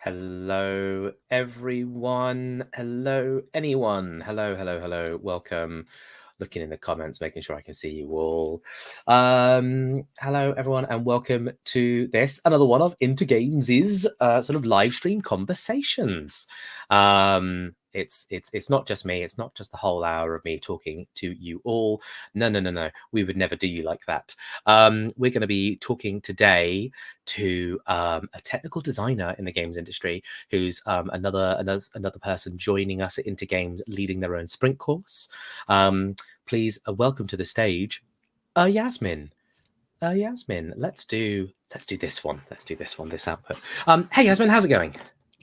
Hello, everyone. Hello, anyone. Hello. Welcome. Looking in the comments, making sure I can see you all. Hello, everyone, and welcome to this, another one of Into Games' sort of live stream conversations. It's not just me. It's not just the whole hour of me talking to you all. No. We would never do you like that. We're going to be talking today to a technical designer in the games industry who's another person joining us at Into Games, leading their own sprint course. Please welcome to the stage, Yasmin. Yasmin, let's do this one. This output. Hey, Yasmin, how's it going?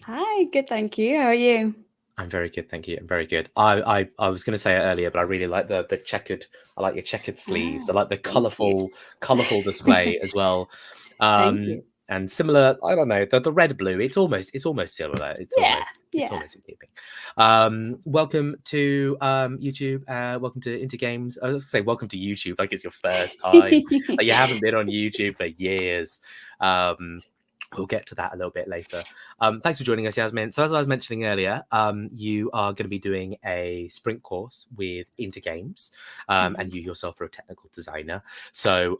Hi, good, thank you. How are you? I'm very good, thank you. I'm very good. I was going to say it earlier, but I really like the checkered. I like your checkered sleeves. I like the colourful display as well. Thank you. And similar, I don't know, the red blue. It's almost similar. It's almost in keeping. Welcome to YouTube. Welcome to Into Games. I was going to say welcome to YouTube, like it's your first time. Like you haven't been on YouTube for years. We'll get to that a little bit later. Thanks for joining us, Yasmin. So as I was mentioning earlier, you are going to be doing a sprint course with Into Games, and you yourself are a technical designer. So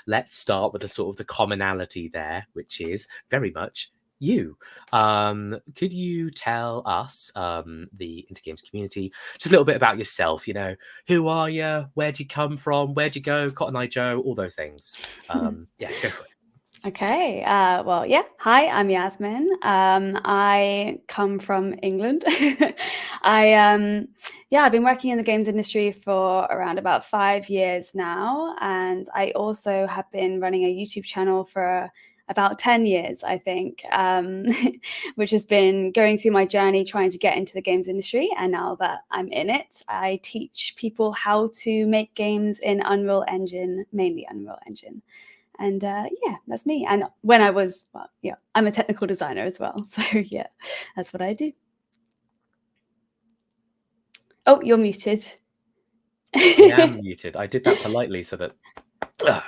let's start with the sort of the commonality there, which is very much you. Could you tell us, the Into Games community, just a little bit about yourself? You know, who are you? Where'd you come from? Where'd you go? Cotton Eye Joe, all those things. Yeah, go for it. Okay. Well, yeah. Hi, I'm Yasmin. I come from England. I've been working in the games industry for around about 5 years now, and I also have been running a YouTube channel for about 10 years, I think, which has been going through my journey trying to get into the games industry. And now that I'm in it, I teach people how to make games in Unreal Engine, mainly Unreal Engine. And that's me. And when I was, I'm a technical designer as well. So yeah, that's what I do. Oh, you're muted. I am muted. I did that politely so that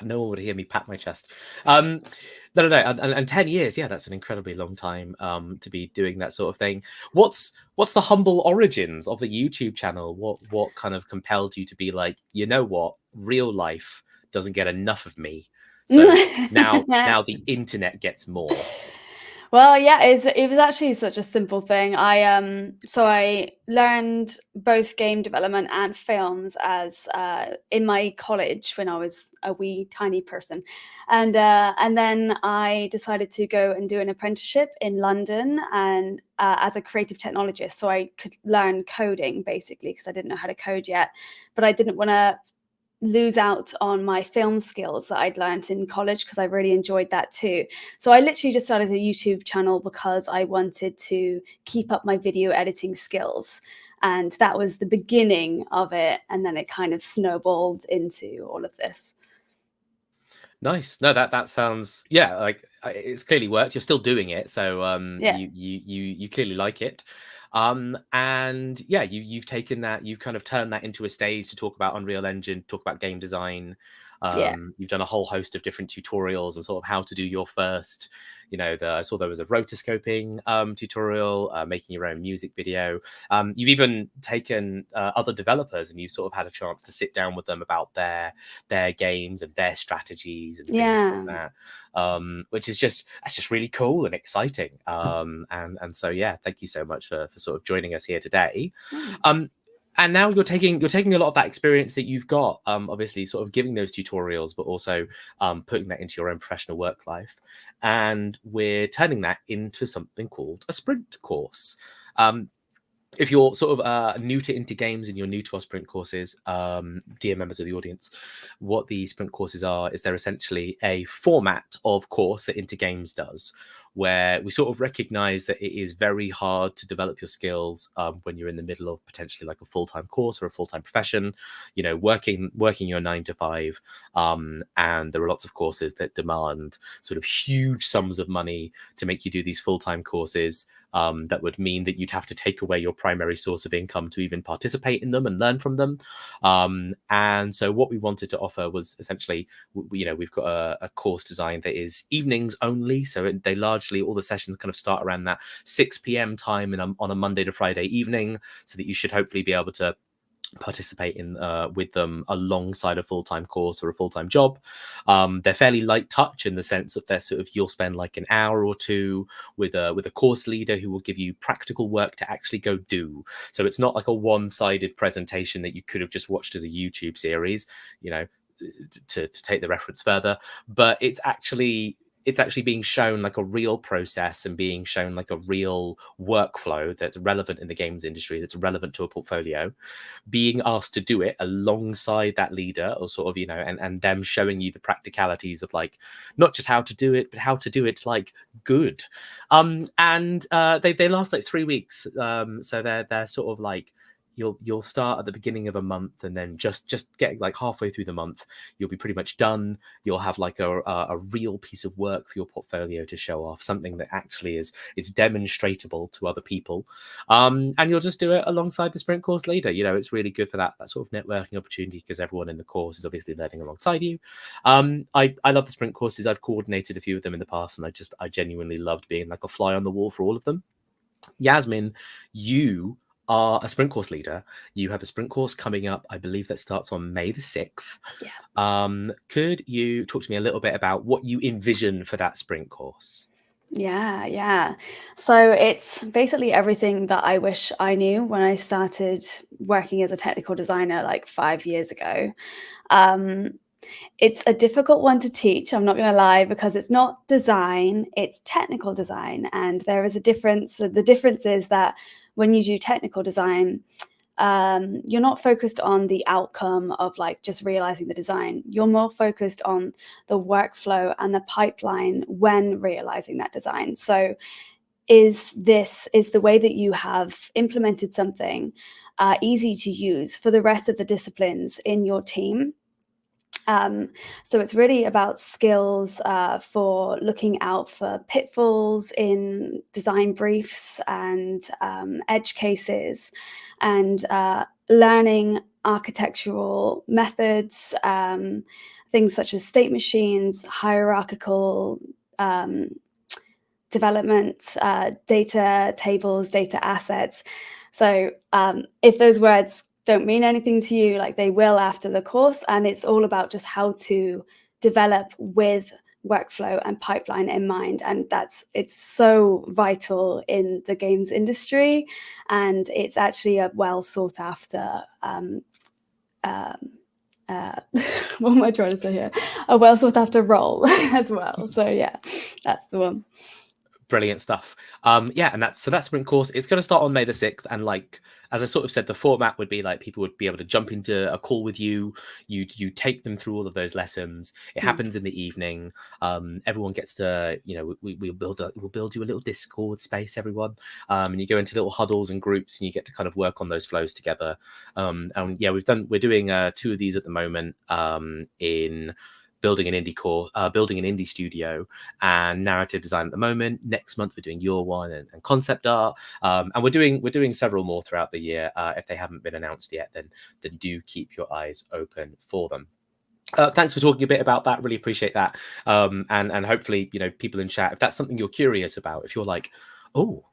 no one would hear me pat my chest. No. And 10 years, yeah, that's an incredibly long time to be doing that sort of thing. What's the humble origins of the YouTube channel? What kind of compelled you to be like, you know what, real life doesn't get enough of me, so now the internet gets more? Well, yeah, it was actually such a simple thing. I learned both game development and films as in my college when I was a wee tiny person, and then I decided to go and do an apprenticeship in London and as a creative technologist, so I could learn coding basically because I didn't know how to code yet, but I didn't want to lose out on my film skills that I'd learned in college because I really enjoyed that too. So I literally just started a YouTube channel because I wanted to keep up my video editing skills. And that was the beginning of it. And then it kind of snowballed into all of this. Nice. No, that sounds, yeah, like it's clearly worked. You're still doing it, so you clearly like it. And yeah, you've taken that, you've kind of turned that into a stage to talk about Unreal Engine, talk about game design. Yeah. You've done a whole host of different tutorials and sort of how to do your first, I saw there was a rotoscoping tutorial, making your own music video. You've even taken other developers and you've sort of had a chance to sit down with them about their games and their strategies and things like that, which is that's just really cool and exciting. And so yeah, thank you so much for sort of joining us here today. And now you're taking a lot of that experience that you've got, obviously sort of giving those tutorials, but also putting that into your own professional work life, and we're turning that into something called a sprint course. If you're sort of new to Into Games and you're new to our sprint courses, dear members of the audience, what the sprint courses are is they're essentially a format of course that Into Games does, where we sort of recognize that it is very hard to develop your skills when you're in the middle of potentially like a full-time course or a full-time profession, working your 9 to 5, and there are lots of courses that demand sort of huge sums of money to make you do these full-time courses. That would mean that you'd have to take away your primary source of income to even participate in them and learn from them. And so what we wanted to offer was essentially, we've got a course design that is evenings only. So they largely, all the sessions kind of start around that 6 p.m. time on a Monday to Friday evening, so that you should hopefully be able to participate in with them alongside a full-time course or a full-time job. They're fairly light touch in the sense that they're sort of, you'll spend like an hour or two with a course leader who will give you practical work to actually go do. So it's not like a one-sided presentation that you could have just watched as a YouTube series, to take the reference further, but it's actually being shown like a real process and being shown like a real workflow that's relevant in the games industry, that's relevant to a portfolio, being asked to do it alongside that leader, or sort of, and them showing you the practicalities of like not just how to do it, but how to do it like good. And they last like 3 weeks. So they're sort of like, you'll start at the beginning of a month, and then just get like halfway through the month, you'll be pretty much done. You'll have like a real piece of work for your portfolio to show off, something that actually it's demonstratable to other people. And you'll just do it alongside the sprint course leader. It's really good for that sort of networking opportunity, because everyone in the course is obviously learning alongside you. I love the sprint courses. I've coordinated a few of them in the past, and I genuinely loved being like a fly on the wall for all of them. Yasmin, you are a sprint course leader. You have a sprint course coming up, I believe, that starts on May the 6th. Yeah. Could you talk to me a little bit about what you envision for that sprint course? Yeah. So it's basically everything that I wish I knew when I started working as a technical designer like 5 years ago. It's a difficult one to teach, I'm not going to lie, because it's not design, it's technical design. And there is a difference. The difference is that when you do technical design, you're not focused on the outcome of like just realizing the design. You're more focused on the workflow and the pipeline when realizing that design. So is the way that you have implemented something easy to use for the rest of the disciplines in your team? So it's really about skills for looking out for pitfalls in design briefs and edge cases, and learning architectural methods, things such as state machines, hierarchical development, data tables, data assets. So if those words don't mean anything to you, like they will after the course, and it's all about just how to develop with workflow and pipeline in mind. And it's so vital in the games industry, and it's actually a well sought after what am I trying to say here? A well sought after role as well. So yeah, that's the one. Brilliant stuff. Yeah, and that sprint course, it's going to start on May the 6th, and like as I sort of said, the format would be like people would be able to jump into a call with you. You take them through all of those lessons. It happens in the evening. Everyone gets to, we'll build you a little Discord space, everyone, and you go into little huddles and groups, and you get to kind of work on those flows together. And yeah, we're doing 2 of these at the moment in building an indie studio and narrative design at the moment. Next month we're doing your one and concept art, and we're doing several more throughout the year. If they haven't been announced yet, then do keep your eyes open for them. Thanks for talking a bit about that. Really appreciate that. And hopefully, people in chat, if that's something you're curious about, if you're like, oh,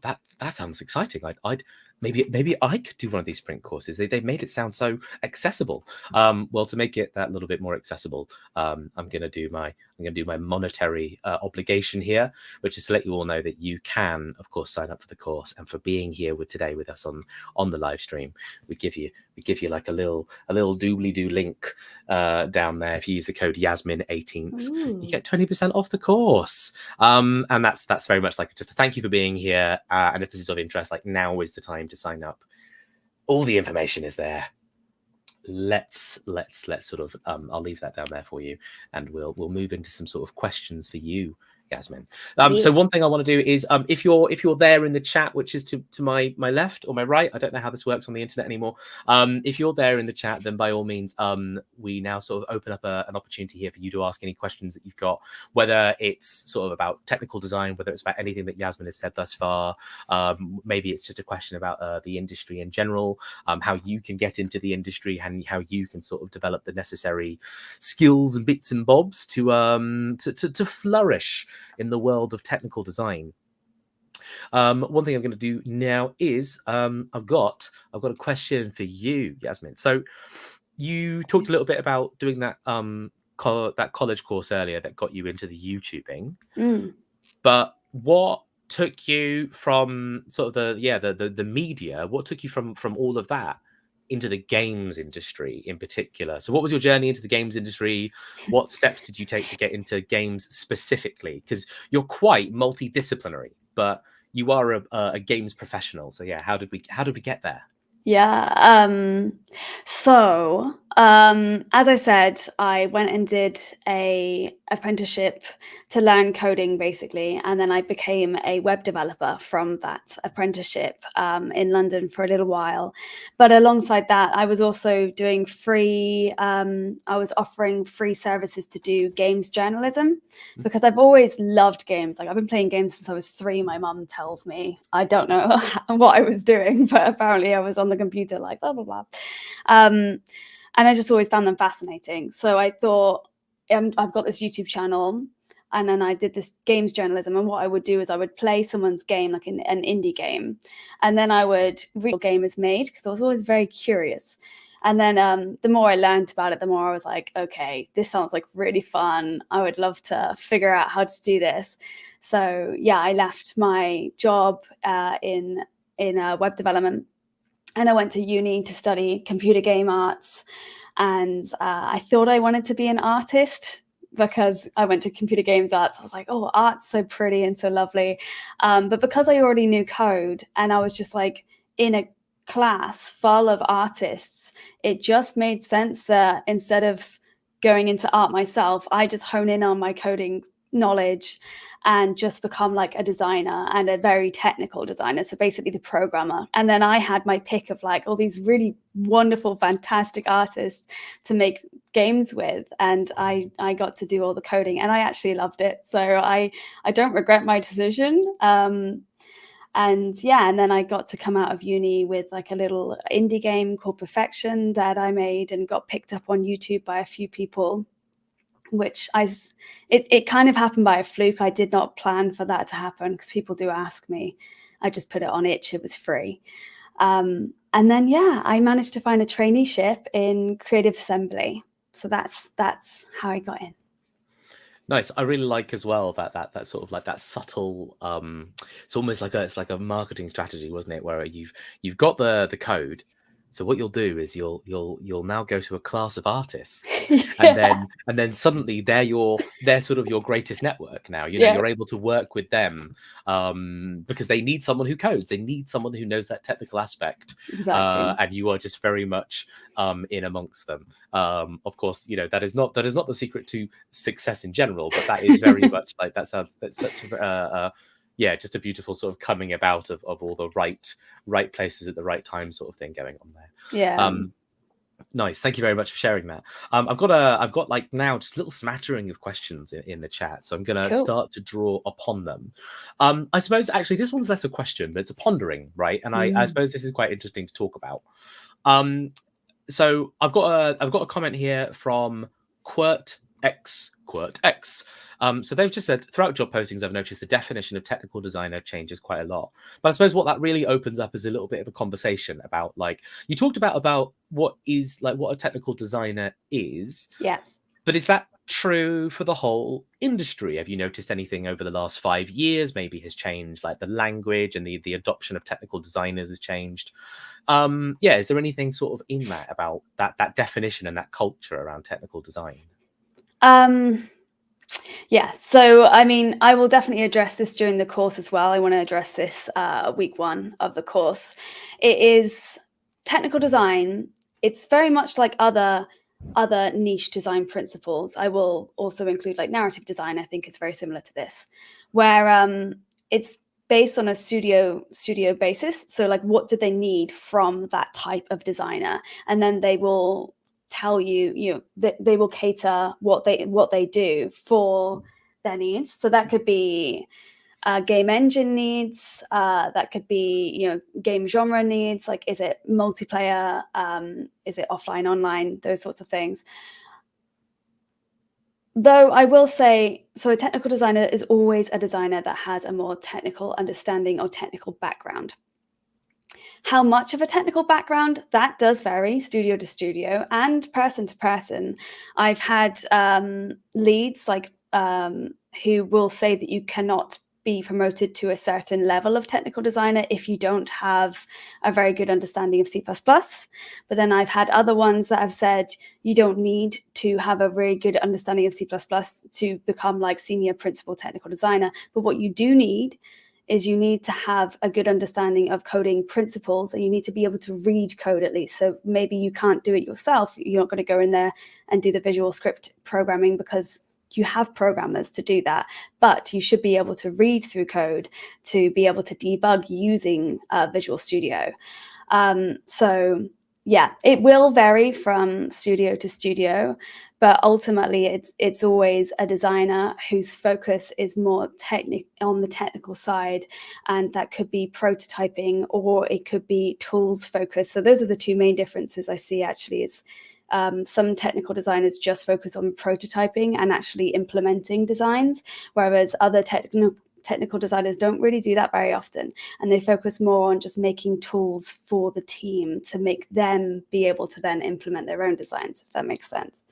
that sounds exciting. I'd maybe I could do one of these sprint courses. They've made it sound so accessible. Well, to make it that little bit more accessible, I'm gonna do my monetary obligation here, which is to let you all know that you can, of course, sign up for the course. And for being here today with us on the live stream, we give you like a little doobly-doo link down there. If you use the code Yasmin18th, you get 20% off the course. And that's very much like just a thank you for being here. And if this is of interest, like, now is the time to sign up. All the information is there. Let's sort of I'll leave that down there for you, and we'll move into some sort of questions for you, Yasmin. So one thing I want to do is, if you're there in the chat, which is to my left or my right, I don't know how this works on the internet anymore. If you're there in the chat, then by all means, we now sort of open up an opportunity here for you to ask any questions that you've got, whether it's sort of about technical design, whether it's about anything that Yasmin has said thus far. Maybe it's just a question about the industry in general, how you can get into the industry, and how you can sort of develop the necessary skills and bits and bobs to flourish in the world of technical design. One thing I'm going to do now is I've got a question for you, Yasmin. So you talked a little bit about doing that that college course earlier that got you into the YouTubing, but what took you from sort of the media? What took you from all of that into the games industry in particular? So what was your journey into the games industry? What steps did you take to get into games specifically? Because you're quite multidisciplinary, but you are a games professional. So yeah, how did we get there? Yeah. So as I said, I went and did a apprenticeship to learn coding, basically, and then I became a web developer from that apprenticeship in London for a little while. But alongside that, I was also doing I was offering free services to do games journalism, because I've always loved games. Like, I've been playing games since I was 3. My mum tells me. I don't know what I was doing, but apparently I was on the computer, like blah blah blah. And I just always found them fascinating. So I thought, I've got this YouTube channel, and then I did this games journalism. And what I would do is I would play someone's game, like an indie game, and then I would read what game is made, because I was always very curious. And then the more I learned about it, the more I was like, okay, this sounds like really fun. I would love to figure out how to do this. So yeah, I left my job in web development, and I went to uni to study computer game arts. And I thought I wanted to be an artist, because I went to computer games arts. I was like, oh, art's so pretty and so lovely. But because I already knew code, and I was just like in a class full of artists, it just made sense that instead of going into art myself, I just hone in on my coding knowledge and just become like a designer, and a very technical designer, so basically the programmer. And then I had my pick of like all these really wonderful, fantastic artists to make games with, and I got to do all the coding, and I actually loved it. So I don't regret my decision. And yeah, and then I got to come out of uni with like a little indie game called Perfection that I made, and got picked up on YouTube by a few people, which it kind of happened by a fluke. I did not plan for that to happen, because people do ask me. I just put it on Itch. It was free. And then, yeah, I managed to find a traineeship in creative assembly. So that's how I got in. Nice. I really like as well that sort of like that subtle. It's almost like it's like a marketing strategy, wasn't it? Where you've got the code. So what you'll do is you'll now go to a class of artists, Yeah. and then suddenly they're sort of your greatest network now. Yeah. You're able to work with them because they need someone who codes. They need someone who knows that technical aspect. Exactly. And you are just very much in amongst them. Of course, that is not the secret to success in general, but that is very much like that's such a yeah, just a beautiful sort of coming about of all the right places at the right time sort of thing going on there. Yeah. Nice. Thank you very much for sharing that. I've got like now just a little smattering of questions in the chat, so I'm gonna start to draw upon them. I suppose actually this one's less a question, but it's a pondering, right? And I suppose this is quite interesting to talk about. So I've got a comment here from QuirtX. So they've just said, throughout job postings, I've noticed the definition of technical designer changes quite a lot. But I suppose what that really opens up is a little bit of a conversation about, like, you talked about what a technical designer is. Yeah. But is that true for the whole industry? Have you noticed anything over the last 5 years maybe has changed, like the language and the adoption of technical designers has changed? Is there anything sort of in that about that definition and that culture around technical design? Yeah, so I mean, I will definitely address this during the course as well. I want to address this week 1 of the course. It is technical design. It's very much like other niche design principles. I will also include like narrative design. I think it's very similar to this, where it's based on a studio basis. So like, what do they need from that type of designer? And then they will tell you that they will cater what they do for their needs. So that could be game engine needs, that could be game genre needs, like is it multiplayer, is it offline, online, those sorts of things. Though I will say, so a technical designer is always a designer that has a more technical understanding or technical background. How much of a technical background, that does vary studio to studio and person to person. I've had leads like who will say that you cannot be promoted to a certain level of technical designer if you don't have a very good understanding of C++. But then I've had other ones that have said you don't need to have a very good understanding of C++ to become like senior principal technical designer. But what you do need is you need to have a good understanding of coding principles, and you need to be able to read code at least. So maybe you can't do it yourself. You're not going to go in there and do the visual script programming because you have programmers to do that, but you should be able to read through code to be able to debug using Visual Studio. So yeah, it will vary from studio to studio, but ultimately it's always a designer whose focus is more on the technical side, and that could be prototyping or it could be tools focused. So those are the two main differences I see actually. Is some technical designers just focus on prototyping and actually implementing designs, whereas other technical designers don't really do that very often, and they focus more on just making tools for the team to make them be able to then implement their own designs, if that makes sense.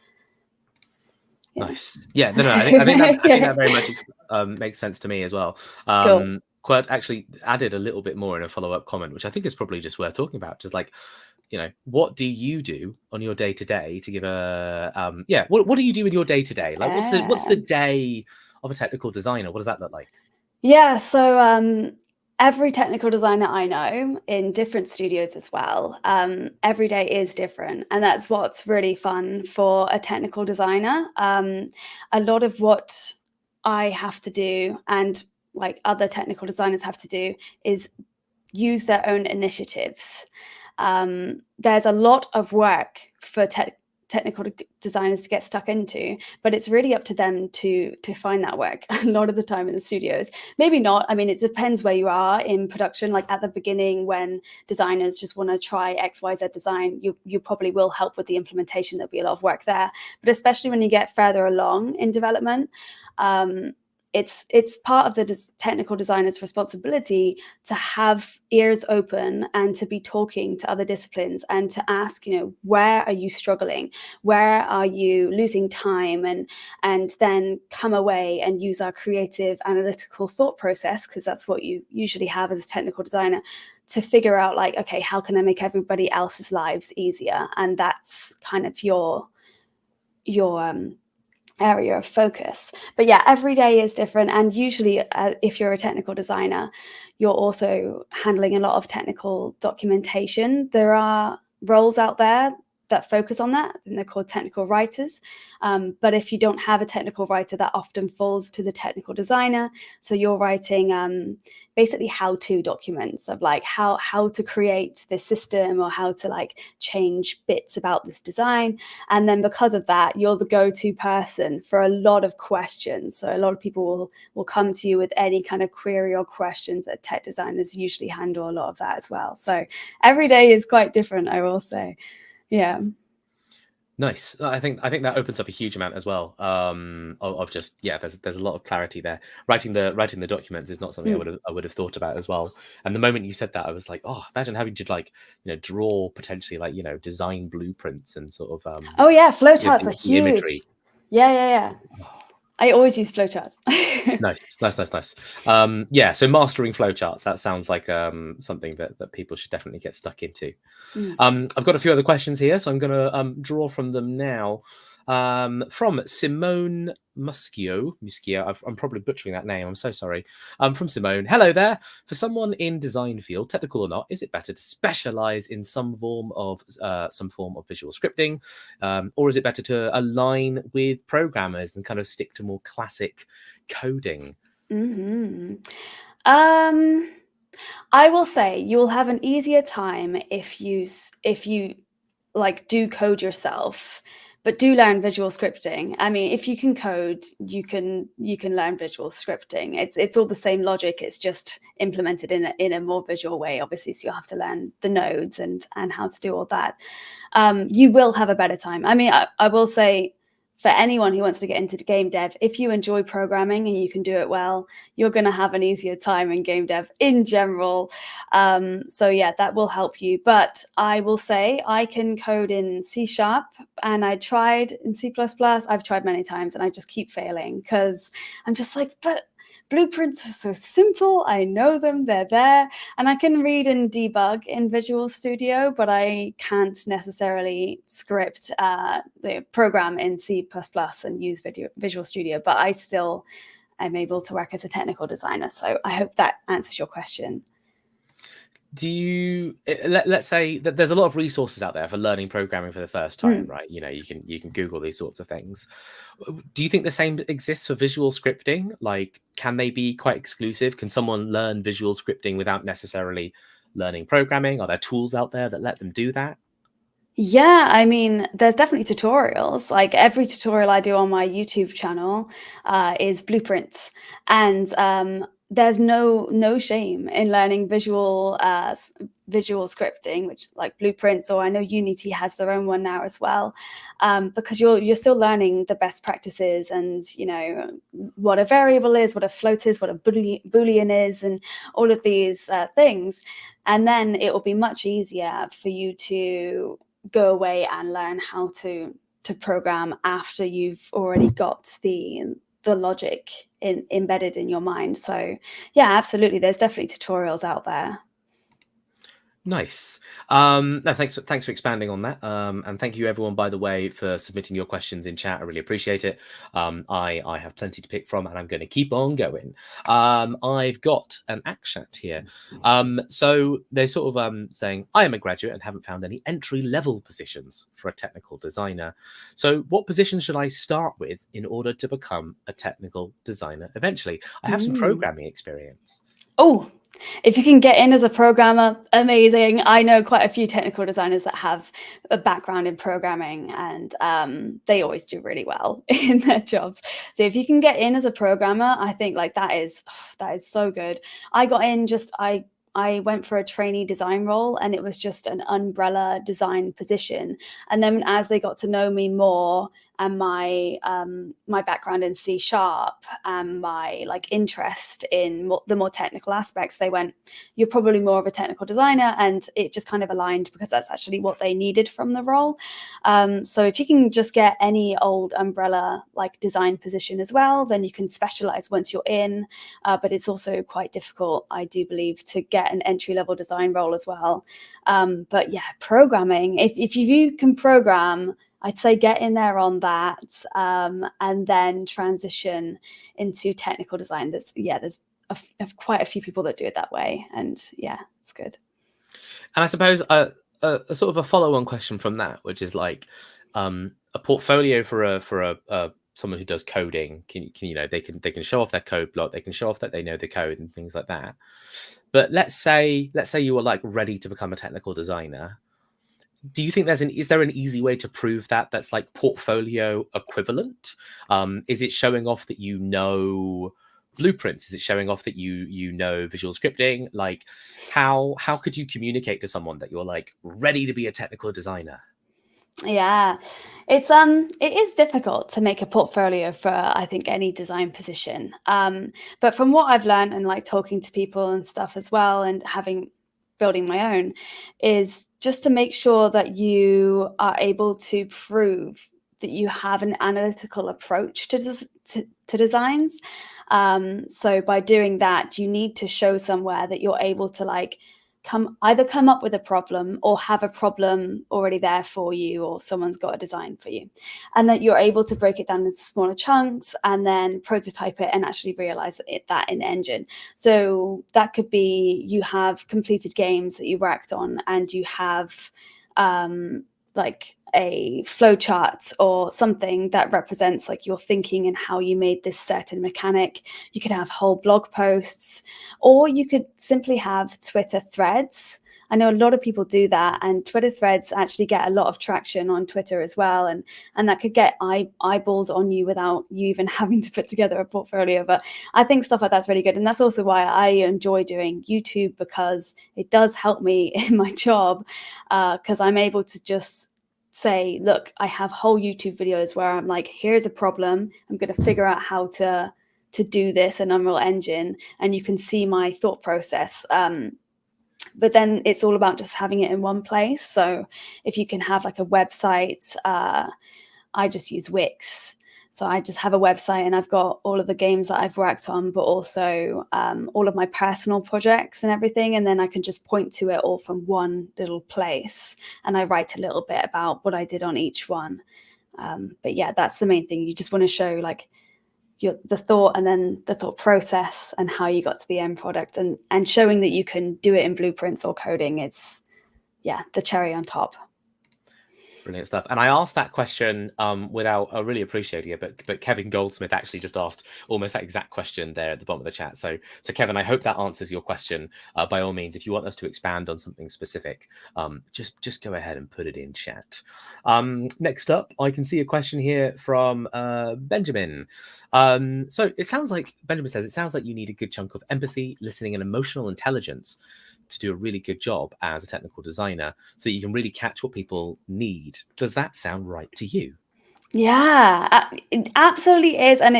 Yeah. Nice. Yeah, no, I think that very much makes sense to me as well. Cool. Quirt actually added a little bit more in a follow-up comment, which I think is probably just worth talking about. Just like, what do you do on your day-to-day to give a what do you do in your day-to-day? Like, what's the day of a technical designer? What does that look like? Yeah, so every technical designer I know in different studios as well, every day is different, and that's what's really fun for a technical designer. A lot of what I have to do, and like other technical designers have to do, is use their own initiatives. There's a lot of work for technical designers to get stuck into, but it's really up to them to find that work a lot of the time in the studios. Maybe not. I mean, it depends where you are in production. Like at the beginning, when designers just want to try XYZ design, you probably will help with the implementation. There'll be a lot of work there. But especially when you get further along in development, it's part of the technical designer's responsibility to have ears open and to be talking to other disciplines and to ask, where are you struggling? Where are you losing time? And then come away and use our creative analytical thought process, because that's what you usually have as a technical designer, to figure out like, okay, how can I make everybody else's lives easier? And that's kind of your area of focus. But yeah, every day is different, and usually if you're a technical designer, you're also handling a lot of technical documentation. There are roles out there that focus on that, and they're called technical writers. But if you don't have a technical writer, that often falls to the technical designer. So you're writing basically how-to documents of like how to create this system, or how to like change bits about this design. And then because of that, you're the go-to person for a lot of questions. So a lot of people will come to you with any kind of query or questions. That tech designers usually handle a lot of that as well. So every day is quite different, I will say. Yeah. Nice. I think that opens up a huge amount as well. Of just, yeah, there's a lot of clarity there. Writing the documents is not something I would have thought about as well. And the moment you said that, I was like, oh, imagine having to like, draw potentially like, design blueprints and sort of oh yeah, flowcharts are huge. Imagery. Yeah. I always use flowcharts. Nice. Yeah, so mastering flowcharts, that sounds like something that people should definitely get stuck into. I've got a few other questions here, so I'm going to draw from them now. From Simone Muschio, I'm probably butchering that name, I'm so sorry. From Simone, hello there. For someone in design field, technical or not, is it better to specialize in some form of visual scripting, or is it better to align with programmers and kind of stick to more classic coding? I will say you'll have an easier time if you like do code yourself, but do learn visual scripting. I mean, if you can code, you can learn visual scripting. It's all the same logic. It's just implemented in a more visual way, obviously. So you'll have to learn the nodes and how to do all that. You will have a better time. I mean, I will say, for anyone who wants to get into game dev, if you enjoy programming and you can do it well, you're going to have an easier time in game dev in general. So yeah, that will help you. But I will say I can code in C# and I tried in C++. I've tried many times and I just keep failing because I'm just like, but blueprints are so simple. I know them, they're there. And I can read and debug in Visual Studio, but I can't necessarily script the program in C++ and use Visual Studio. But I still am able to work as a technical designer. So I hope that answers your question. Do you, let's say that there's a lot of resources out there for learning programming for the first time, right? You can Google these sorts of things. Do you think the same exists for visual scripting? Like, can they be quite exclusive? Can someone learn visual scripting without necessarily learning programming? Are there tools out there that let them do that? Yeah, I mean, there's definitely tutorials. Like every tutorial I do on my YouTube channel is blueprints, and there's no shame in learning visual scripting, which like blueprints, or I know Unity has their own one now as well, because you're still learning the best practices and what a variable is, what a float is, what a boolean is, and all of these things, and then it will be much easier for you to go away and learn how to program after you've already got the logic embedded in your mind. So yeah, absolutely, there's definitely tutorials out there. Nice. No, thanks for expanding on that. And thank you everyone, by the way, for submitting your questions in chat. I really appreciate it. I have plenty to pick from and I'm going to keep on going. I've got an action here. So they're sort of saying, I am a graduate and haven't found any entry-level positions for a technical designer. So what position should I start with in order to become a technical designer eventually? I have some programming experience. Oh, if you can get in as a programmer, amazing. I know quite a few technical designers that have a background in programming, and they always do really well in their jobs. So if you can get in as a programmer, I think like that is so good. I got in I went for a trainee design role, and it was just an umbrella design position. And then as they got to know me more, and my background in C# and my like interest in the more technical aspects, they went, you're probably more of a technical designer, and it just kind of aligned because that's actually what they needed from the role. So if you can just get any old umbrella like design position as well, then you can specialize once you're in, but it's also quite difficult, I do believe, to get an entry-level design role as well. But yeah, programming, if you can program, I'd say get in there on that, and then transition into technical design. There's quite a few people that do it that way, and yeah, it's good. And I suppose a sort of a follow-on question from that, which is like a portfolio for a someone who does coding can they can show off their code block, they can show off that they know the code and things like that. But let's say you were like ready to become a technical designer. Do you think is there an easy way to prove that that's like portfolio equivalent? Is it showing off that you know blueprints? Is it showing off that you know visual scripting? Like how could you communicate to someone that you're like ready to be a technical designer? Yeah, it is difficult to make a portfolio for, I think, any design position. But from what I've learned and like talking to people and stuff as well, and building my own, is just to make sure that you are able to prove that you have an analytical approach to designs. So by doing that, you need to show somewhere that you're able to like come up with a problem or have a problem already there for you, or someone's got a design for you, and that you're able to break it down into smaller chunks and then prototype it and actually realize that in engine. So that could be you have completed games that you worked on and you have like a flowchart or something that represents like your thinking and how you made this certain mechanic. You could have whole blog posts, or you could simply have Twitter threads. I know a lot of people do that, and Twitter threads actually get a lot of traction on Twitter as well, and that could get eyeballs on you without you even having to put together a portfolio. But I think stuff like that's really good, and that's also why I enjoy doing YouTube, because it does help me in my job, because I'm able to just say, look, I have whole YouTube videos where I'm like, here's a problem, I'm going to figure out how to do this in Unreal Engine, and you can see my thought process. But then it's all about just having it in one place. So if you can have like a website, I just use Wix. So I just have a website and I've got all of the games that I've worked on, but also all of my personal projects and everything. And then I can just point to it all from one little place. And I write a little bit about what I did on each one. But yeah, that's the main thing. You just want to show like the thought, and then the thought process and how you got to the end product, and showing that you can do it in blueprints or coding is, yeah, the cherry on top. Brilliant stuff. And I asked that question without really appreciating it, but Kevin Goldsmith actually just asked almost that exact question there at the bottom of the chat. So Kevin, I hope that answers your question. By all means, if you want us to expand on something specific, just go ahead and put it in chat. Next up, I can see a question here from Benjamin. So it sounds like, Benjamin says, it sounds like you need a good chunk of empathy, listening, and emotional intelligence to do a really good job as a technical designer, so that you can really catch what people need. Does that sound right to you? Yeah, it absolutely is. And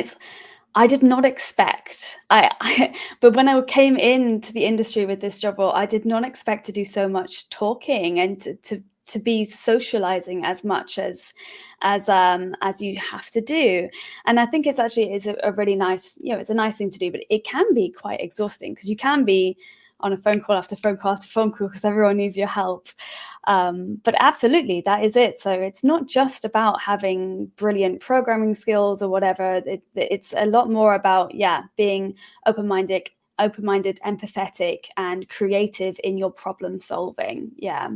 I did not expect, but when I came into the industry with this job role, I did not expect to do so much talking and to be socializing as much as you have to do. And I think it's actually a really nice, it's a nice thing to do, but it can be quite exhausting, because you can be on a phone call after phone call after phone call because everyone needs your help. But absolutely, that is it. So it's not just about having brilliant programming skills or whatever. It's a lot more about, being open-minded, empathetic, and creative in your problem solving. Yeah.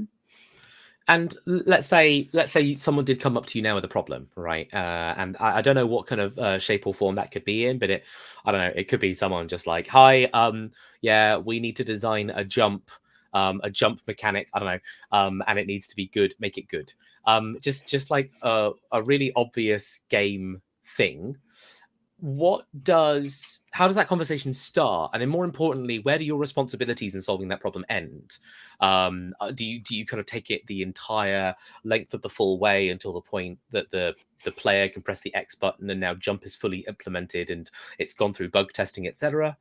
And let's say someone did come up to you now with a problem, right? And I don't know what kind of shape or form that could be in, but I don't know, it could be someone just like, hi, we need to design a jump mechanic, I don't know, and it needs to be good, make it good. Just like a really obvious game thing. How does that conversation start? And then more importantly, where do your responsibilities in solving that problem end? Do you kind of take it the entire length of the full way until the point that the player can press the X button and now jump is fully implemented and it's gone through bug testing, etc.?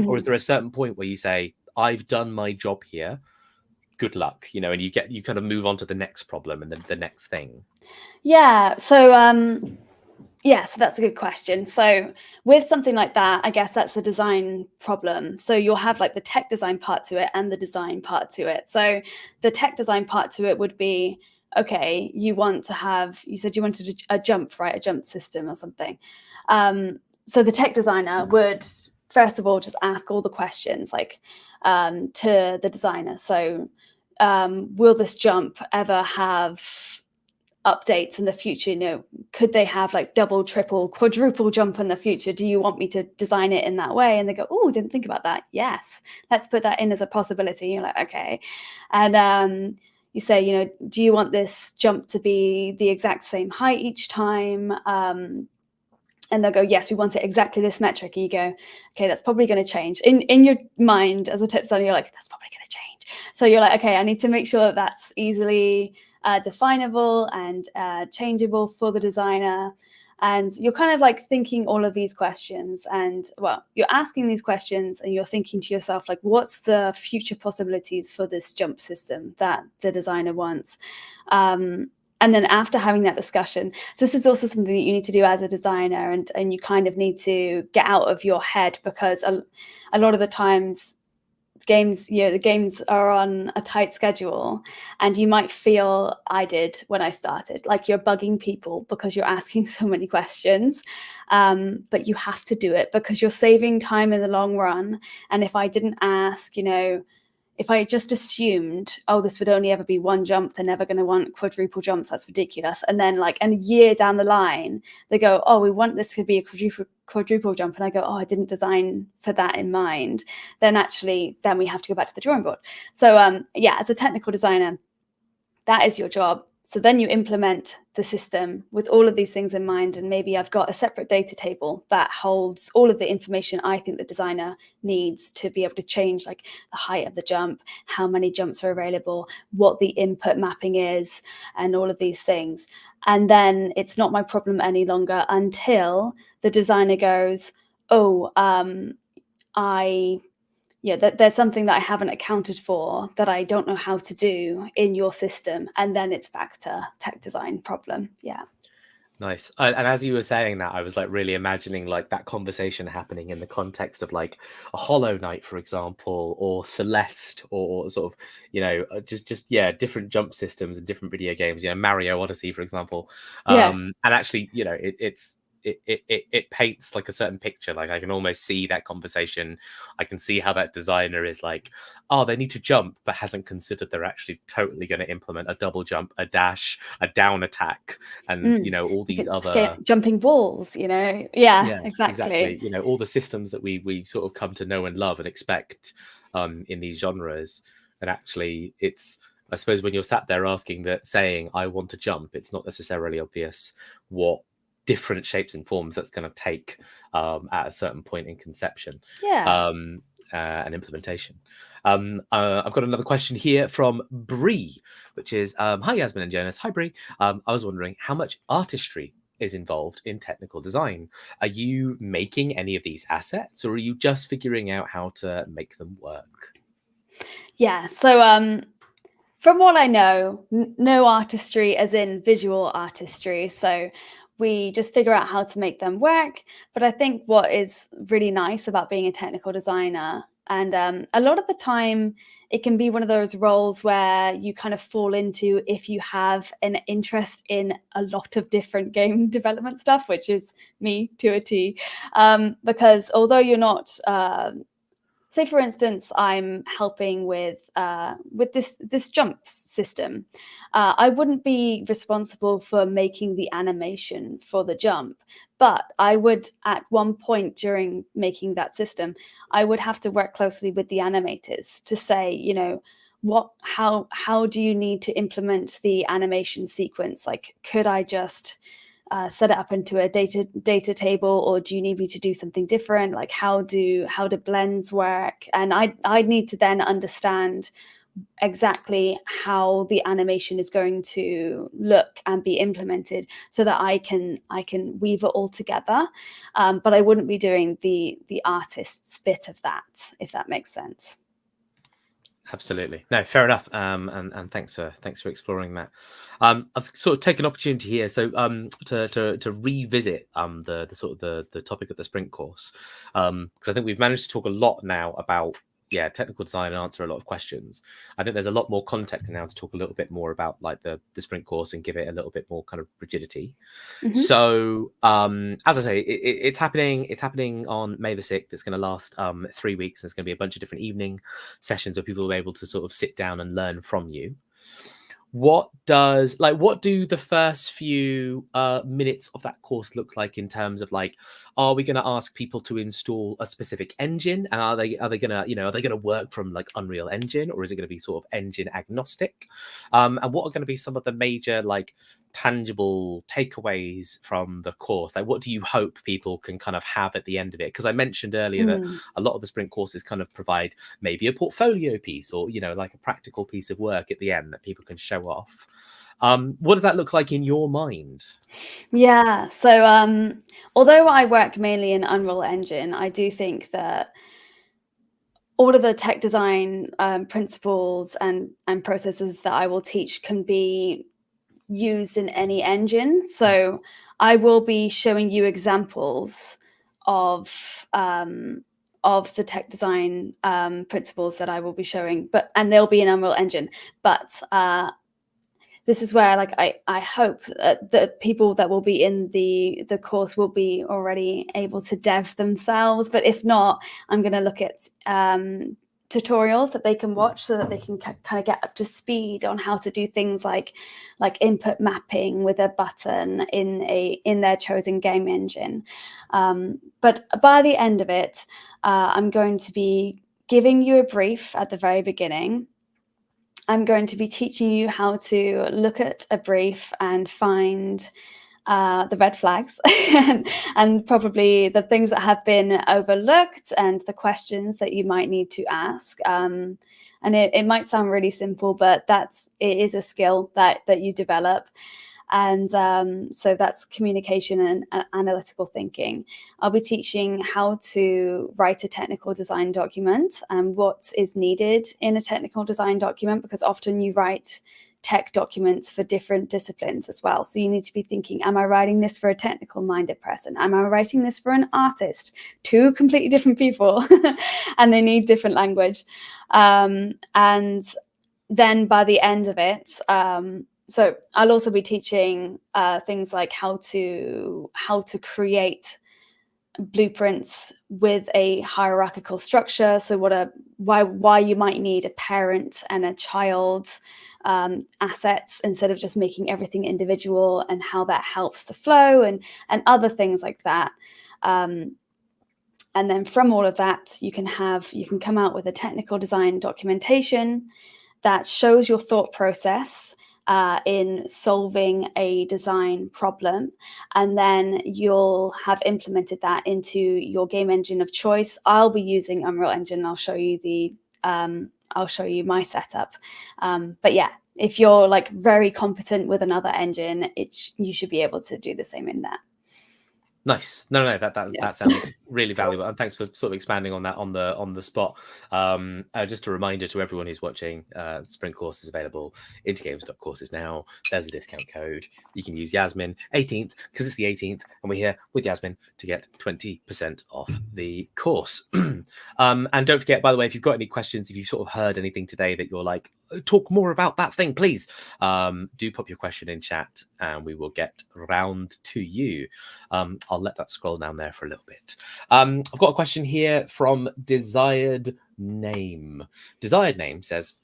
Or is there a certain point where you say, I've done my job here, good luck, and you kind of move on to the next problem and then the next thing? Yeah. So so that's a good question. So with something like that, I guess that's a design problem. So you'll have like the tech design part to it and the design part to it. So the tech design part to it would be, okay, you said you wanted a jump, right? A jump system or something. So the tech designer would, first of all, just ask all the questions like to the designer. So will this jump ever have updates in the future? You know, could they have like double, triple, quadruple jump in the future? Do you want me to design it in that way? And they go, oh, didn't think about that. Yes, let's put that in as a possibility. You're like, okay. And you say, you know, do you want this jump to be the exact same height each time? And they'll go, yes, we want it exactly this metric. And you go, okay, that's probably going to change. In your mind as a tip designer, you're like, that's probably going to change. So you're like, okay, I need to make sure that that's easily definable and changeable for the designer. And you're kind of like thinking all of these questions, and well, you're asking these questions and you're thinking to yourself, like, what's the future possibilities for this jump system that the designer wants? And then after having that discussion, so this is also something that you need to do as a designer, and you kind of need to get out of your head, because a lot of the times games, you know, the games are on a tight schedule, and you might feel, I did when I started, like you're bugging people because you're asking so many questions, but you have to do it because you're saving time in the long run. And if I didn't ask, you know, if I just assumed, oh, this would only ever be one jump, they're never going to want quadruple jumps, that's ridiculous. And then like a year down the line, they go, oh, we want this to be a quadruple jump. And I go, oh, I didn't design for that in mind. Then we have to go back to the drawing board. So yeah, as a technical designer, that is your job. So then you implement the system with all of these things in mind, and maybe I've got a separate data table that holds all of the information I think the designer needs to be able to change, like the height of the jump, how many jumps are available, what the input mapping is, and all of these things. And then it's not my problem any longer until the designer goes, oh, there's something that I haven't accounted for that I don't know how to do in your system. And then it's back to tech design problem. Yeah. Nice. And as you were saying that, I was like really imagining like that conversation happening in the context of like a Hollow Knight, for example, or Celeste, or sort of, you know, just different jump systems and different video games, you know, Mario Odyssey, for example. And actually, you know, it paints like a certain picture. Like I can almost see that conversation. I can see how that designer is like, oh, they need to jump, but hasn't considered they're actually totally going to implement a double jump, a dash, a down attack, and you know, all these other jumping balls, you know. Yeah, exactly. You know, all the systems that we sort of come to know and love and expect in these genres. And actually it's, I suppose, when you're sat there saying I want to jump, it's not necessarily obvious what different shapes and forms that's going to take at a certain point in conception and implementation. I've got another question here from Bree, which is, hi Yasmin and Jonas. Hi Bree. I was wondering how much artistry is involved in technical design. Are you making any of these assets, or are you just figuring out how to make them work? Yeah, so from what I know, no artistry as in visual artistry. So we just figure out how to make them work. But I think what is really nice about being a technical designer, and a lot of the time it can be one of those roles where you kind of fall into if you have an interest in a lot of different game development stuff, which is me to a T. Because although you're not say, for instance, I'm helping with this jump system. I wouldn't be responsible for making the animation for the jump, but I would, at one point during making that system, I would have to work closely with the animators to say, you know, how do you need to implement the animation sequence? Like, could I just set it up into a data table, or do you need me to do something different? Like how do blends work? And I'd need to then understand exactly how the animation is going to look and be implemented so that I can weave it all together. But I wouldn't be doing the artist's bit of that, if that makes sense. Absolutely. No, fair enough. And thanks for exploring that. I've sort of taken opportunity here, so to revisit the sort of the topic of the sprint course, because I think we've managed to talk a lot now about technical design and answer a lot of questions. I think there's a lot more context now to talk a little bit more about like the sprint course and give it a little bit more kind of rigidity. So as I say, it's happening on May the 6th. It's going to last 3 weeks. There's going to be a bunch of different evening sessions where people will be able to sort of sit down and learn from you. What do the first few minutes of that course look like in terms of like, are we going to ask people to install a specific engine, and are they going to work from like Unreal Engine, or is it going to be sort of engine agnostic? And what are going to be some of the major like tangible takeaways from the course? Like, what do you hope people can kind of have at the end of it? Because I mentioned earlier that a lot of the sprint courses kind of provide maybe a portfolio piece, or like a practical piece of work at the end that people can show off. What does that look like in your mind? Yeah, so although I work mainly in Unreal Engine, I do think that all of the tech design principles and processes that I will teach can be used in any engine. So I will be showing you examples of the tech design principles that I will be showing, and they'll be in Unreal Engine. But this is where like I hope that the people that will be in the course will be already able to dev themselves. But if not, I'm going to look at tutorials that they can watch so that they can kind of get up to speed on how to do things like input mapping with a button in their chosen game engine. But by the end of it, I'm going to be giving you a brief at the very beginning. I'm going to be teaching you how to look at a brief and find the red flags and probably the things that have been overlooked and the questions that you might need to ask. And it might sound really simple, but it is a skill that you develop. And so that's communication and analytical thinking. I'll be teaching how to write a technical design document and what is needed in a technical design document, because often you write tech documents for different disciplines as well. So you need to be thinking, am I writing this for a technical minded person? Am I writing this for an artist? Two completely different people and they need different language. And then by the end of it, so I'll also be teaching things like how to create blueprints with a hierarchical structure. So why you might need a parent and a child assets instead of just making everything individual, and how that helps the flow and other things like that. And then from all of that, you can come out with a technical design documentation that shows your thought process in solving a design problem, and then you'll have implemented that into your game engine of choice. I'll be using Unreal Engine. I'll show you my setup. But yeah, if you're like very competent with another engine, you should be able to do the same in that. Nice. No, that sounds really valuable, and thanks for sort of expanding on that on the spot. Just a reminder to everyone who's watching, the sprint course is available. Intergames.courses now. There's a discount code. You can use Yasmin 18th because it's the 18th, and we're here with Yasmin to get 20% off the course. And don't forget, by the way, if you've got any questions, if you've sort of heard anything today that you're like, talk more about that thing, please do pop your question in chat and we will get around to you. I'll let that scroll down there for a little bit. I've got a question here from Desired Name. Desired Name says,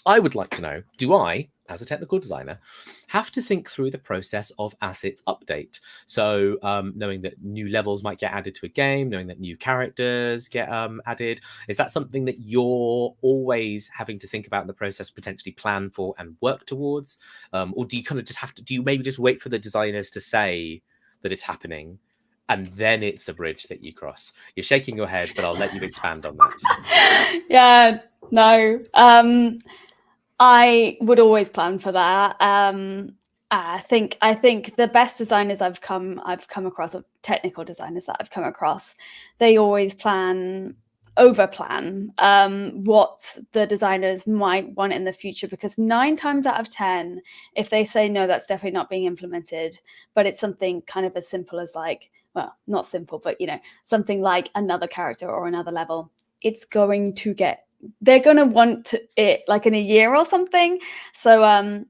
I would like to know, do I, as a technical designer, have to think through the process of assets update? So knowing that new levels might get added to a game, knowing that new characters get added, is that something that you're always having to think about in the process, potentially plan for and work towards? Or do you kind of just have to, do you maybe just wait for the designers to say that it's happening and then it's a bridge that you cross? You're shaking your head, but I'll let you expand on that. Yeah, no. I would always plan for that. I think the best designers I've come across, or technical designers that I've come across, they always over plan what the designers might want in the future, because 9 times out of 10, if they say no, that's definitely not being implemented, but it's something kind of as simple as like, well, not simple, but something like another character or another level, it's going to get, they're going to want it like in a year or something. So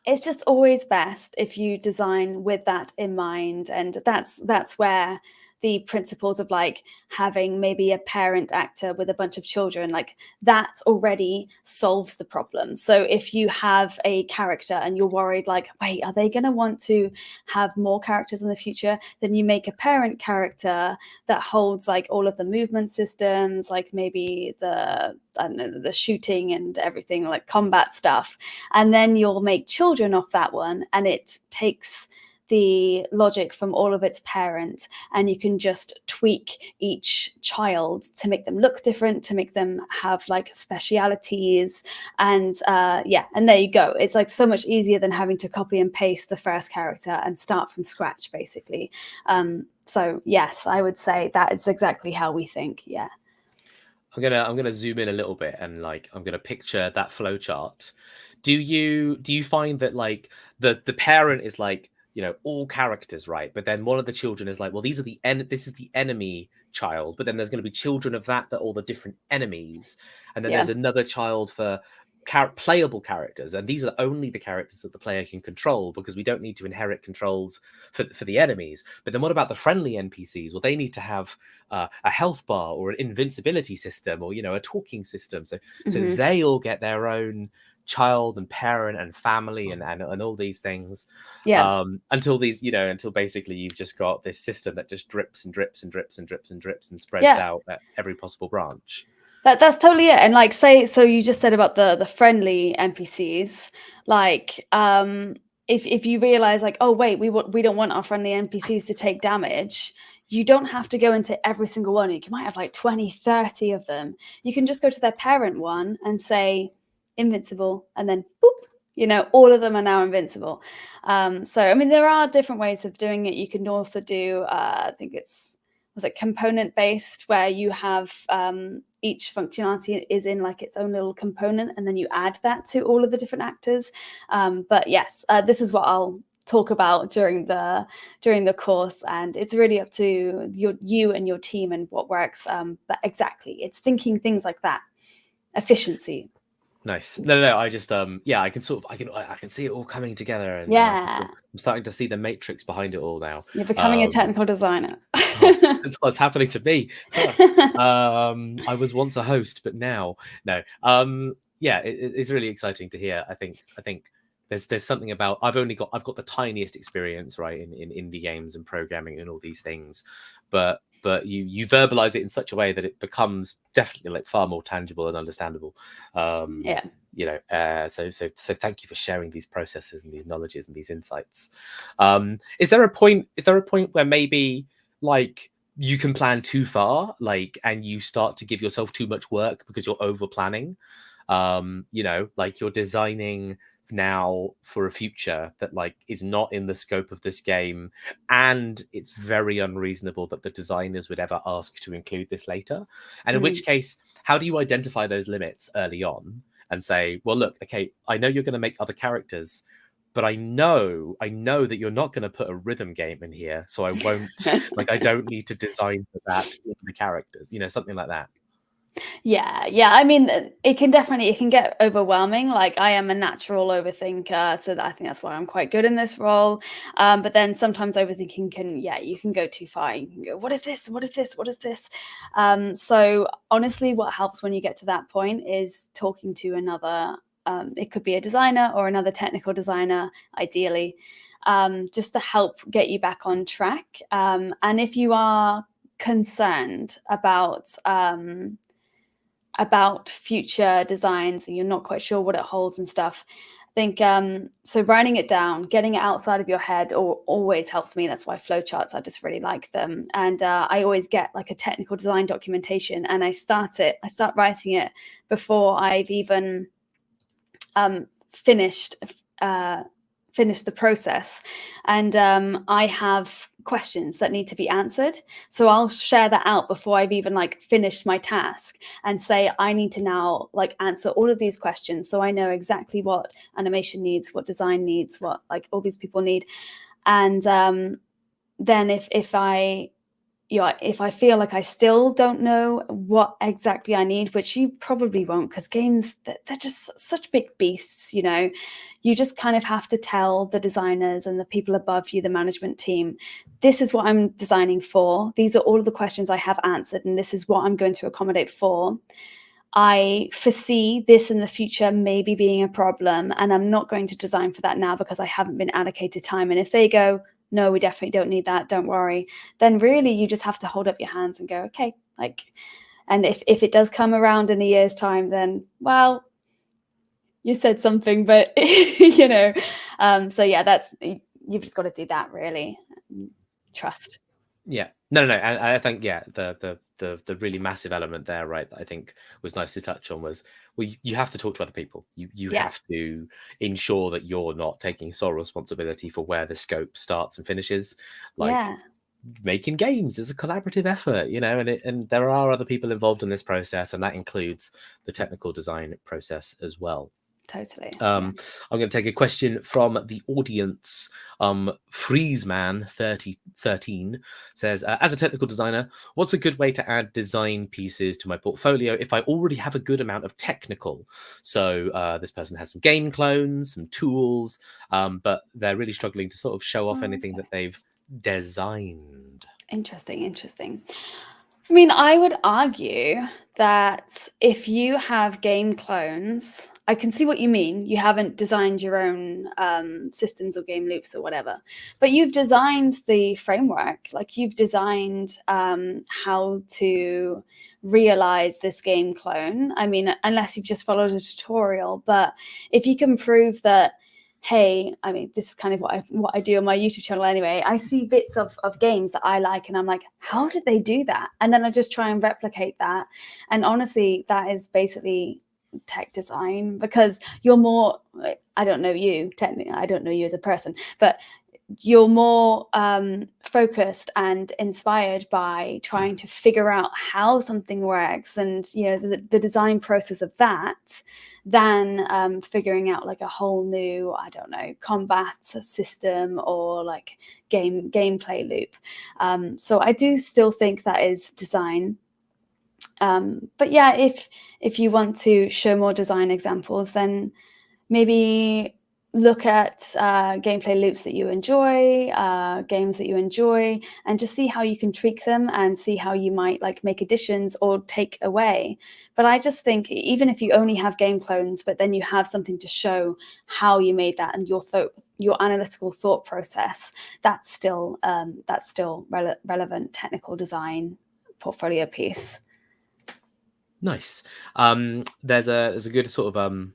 it's just always best if you design with that in mind. And that's where the principles of like having maybe a parent actor with a bunch of children, like that already solves the problem. So if you have a character and you're worried like, wait, are they going to want to have more characters in the future? Then you make a parent character that holds like all of the movement systems, like maybe the, I don't know, the shooting and everything, like combat stuff. And then you'll make children off that one, and it takes the logic from all of its parents, and you can just tweak each child to make them look different, to make them have like specialities. And and there you go. It's like so much easier than having to copy and paste the first character and start from scratch, basically. So yes, I would say that is exactly how we think. Yeah. I'm gonna zoom in a little bit, and like I'm gonna picture that flow chart. Do you find that like the parent is like, you know, all characters, right? But then one of the children is like, well, these are this is the enemy child, but then there's going to be children of that are all the different enemies, and then there's another child for playable characters, and these are only the characters that the player can control, because we don't need to inherit controls for the enemies. But then what about the friendly NPCs? Well, they need to have a health bar or an invincibility system, or, you know, a talking system, so they all get their own child and parent and family and all these things. Until these, you know, until basically you've just got this system that just drips and drips and drips and drips and drips and spreads out at every possible branch. That's totally it. And like, say, so you just said about the friendly NPCs, like if you realize like, oh wait, we don't want our friendly NPCs to take damage, you don't have to go into every single one. You might have like 20, 30 of them. You can just go to their parent one and say invincible, and then boop, you know, all of them are now invincible. So I mean, there are different ways of doing it. You can also do I think was it component based, where you have each functionality is in like its own little component, and then you add that to all of the different actors. But yes, this is what I'll talk about during the course, and it's really up to you and your team and what works. But exactly, it's thinking things like that, efficiency. Nice. No. I just I can see it all coming together, and I'm starting to see the matrix behind it all now. You're becoming a technical designer. That's what's happening to me. I was once a host, but now no. It's really exciting to hear. I think there's something about, I've got the tiniest experience, right, in indie games and programming and all these things, but you verbalize it in such a way that it becomes definitely like far more tangible and understandable. You know, so thank you for sharing these processes and these knowledges and these insights. Is there a point where maybe like you can plan too far, like, and you start to give yourself too much work because you're over planning? You know, like you're designing now for a future that like is not in the scope of this game, and it's very unreasonable that the designers would ever ask to include this later. And in which case, how do you identify those limits early on and say, well, look, okay, I know you're going to make other characters, but I know that you're not going to put a rhythm game in here, so I won't like, I don't need to design for that in the characters, you know, something like that. Yeah. I mean, it can get overwhelming. Like, I am a natural overthinker, so I think that's why I'm quite good in this role. But then sometimes overthinking you can go too far. You can go, what if this? What if this? What if this? So honestly, what helps when you get to that point is talking to another. It could be a designer or another technical designer, ideally, just to help get you back on track. And if you are concerned about future designs and you're not quite sure what it holds and stuff, I think so writing it down, getting it outside of your head always helps me. That's why flowcharts, I just really like them. And I always get like a technical design documentation, and I start writing it before I've even finished the process. And I have questions that need to be answered, so I'll share that out before I've even like finished my task, and say I need to now like answer all of these questions, so I know exactly what animation needs, what design needs, what like all these people need. And then if I if I feel like I still don't know what exactly I need, which you probably won't, because games, they're just such big beasts, you just kind of have to tell the designers and the people above you, the management team, this is what I'm designing for. These are all of the questions I have answered, and this is what I'm going to accommodate for. I foresee this in the future maybe being a problem, and I'm not going to design for that now because I haven't been allocated time. And if they go, no, we definitely don't need that, don't worry, then really you just have to hold up your hands and go, okay, and if it does come around in a year's time, then, well, you said something, but so yeah, you've just got to do that, really. Trust. Yeah, no, and I think, yeah, the really massive element there, right, that I think was nice to touch on was, well, you have to talk to other people. You have to ensure that you're not taking sole responsibility for where the scope starts and finishes. Making games is a collaborative effort, and there are other people involved in this process, and that includes the technical design process as well. Totally. I'm going to take a question from the audience. Freezeman3013 says, as a technical designer, what's a good way to add design pieces to my portfolio if I already have a good amount of technical? So this person has some game clones, some tools, but they're really struggling to sort of show off anything that they've designed. Interesting. I mean, I would argue that if you have game clones, I can see what you mean. You haven't designed your own systems or game loops or whatever, but you've designed the framework. Like, you've designed how to realize this game clone. I mean, unless you've just followed a tutorial, but if you can prove that, hey, I mean, this is kind of what I do on my YouTube channel anyway. I see bits of games that I like, and I'm like, how did they do that? And then I just try and replicate that. And honestly, that is basically tech design, because you're more, I don't know you, technically, I don't know you as a person, but you're more focused and inspired by trying to figure out how something works and the design process of that, than figuring out like a whole new, I don't know, combat system or like gameplay loop. So I do still think that is design. But yeah, if you want to show more design examples, then maybe look at gameplay loops that you enjoy, games that you enjoy, and just see how you can tweak them and see how you might like make additions or take away. But I just think even if you only have game clones, but then you have something to show how you made that and your analytical thought process, that's still relevant technical design portfolio piece. Nice. There's a good sort of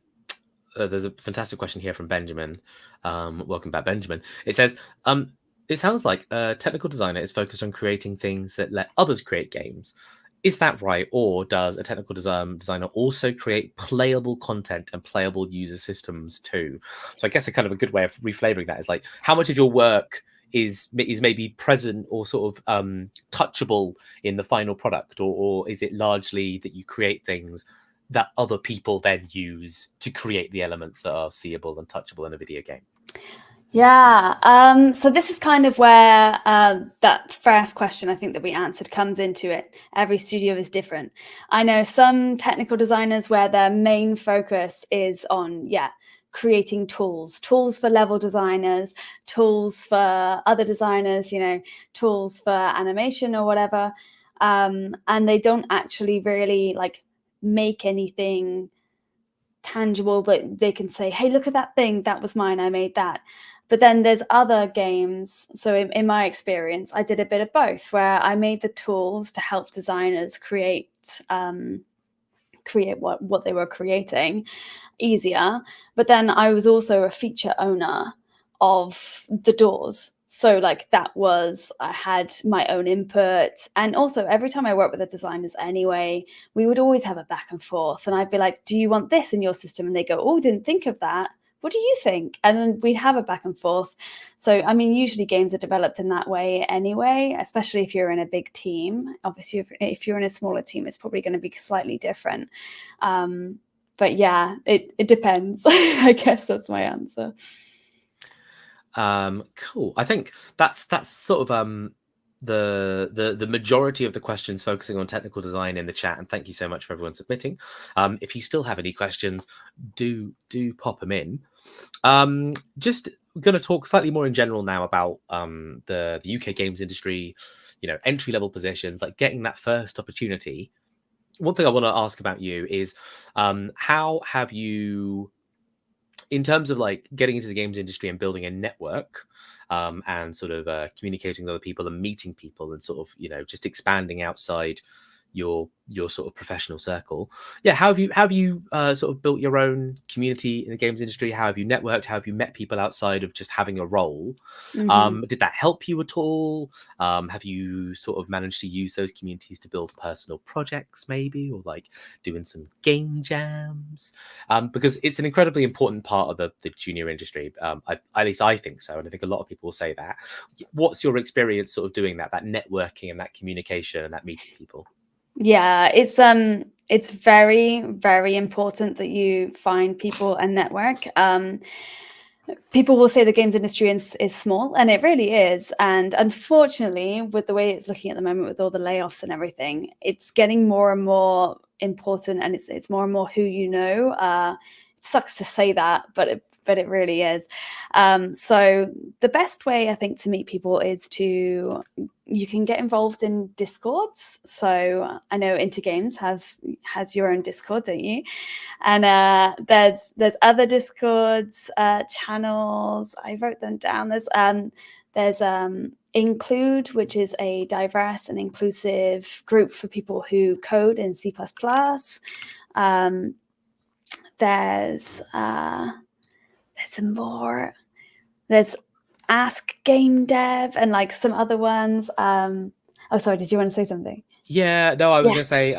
there's a fantastic question here from Benjamin. Welcome back, Benjamin. It says, it sounds like a technical designer is focused on creating things that let others create games. Is that right? Or does a technical designer also create playable content and playable user systems too? So I guess a kind of a good way of reflavoring that is like, how much of your work is maybe present or sort of touchable in the final product, or is it largely that you create things that other people then use to create the elements that are seeable and touchable in a video game? Yeah, so this is kind of where that first question I think that we answered comes into it. Every studio is different. I know some technical designers where their main focus is on, creating tools for level designers, tools for other designers, tools for animation or whatever. And they don't actually really like make anything tangible that they can say, hey, look at that thing, that was mine, I made that. But then there's other games. So in my experience, I did a bit of both, where I made the tools to help designers create what they were creating easier. But then I was also a feature owner of the doors. So like I had my own input. And also every time I worked with the designers anyway, we would always have a back and forth. And I'd be like, do you want this in your system? And they go, oh, didn't think of that. What do you think? And then we'd have a back and forth. So, I mean, usually games are developed in that way anyway, especially if you're in a big team. Obviously, if you're in a smaller team, it's probably going to be slightly different. But yeah, it depends. I guess that's my answer. Cool. I think that's sort of the majority of the questions focusing on technical design in the chat, and thank you so much for everyone submitting. If you still have any questions, do pop them in. Just going to talk slightly more in general now about the UK games industry, entry level positions, like getting that first opportunity. One thing I want to ask about you is how have you, in terms of like getting into the games industry and building a network, and sort of communicating with other people and meeting people and sort of just expanding outside your sort of professional circle. Yeah, how have you sort of built your own community in the games industry? How have you networked? How have you met people outside of just having a role? Did that help you at all? Have you sort of managed to use those communities to build personal projects maybe, or like doing some game jams? Because it's an incredibly important part of the junior industry. At least I think so, and I think a lot of people will say that. What's your experience sort of doing that networking and that communication and that meeting people? Yeah, it's very, very important that you find people and network. People will say the games industry is small, and it really is. And unfortunately, with the way it's looking at the moment, with all the layoffs and everything, it's getting more and more important, and it's more and more who you know. It sucks to say that, but it really is. So the best way I think to meet people is you can get involved in Discords. So I know Intergames has your own Discord, don't you? And there's other Discords, channels. I wrote them down. There's Include, which is a diverse and inclusive group for people who code in C++. There's some more. There's Ask Game Dev and like some other ones. Oh, sorry, did you want to say something? Yeah, no, I was going to say,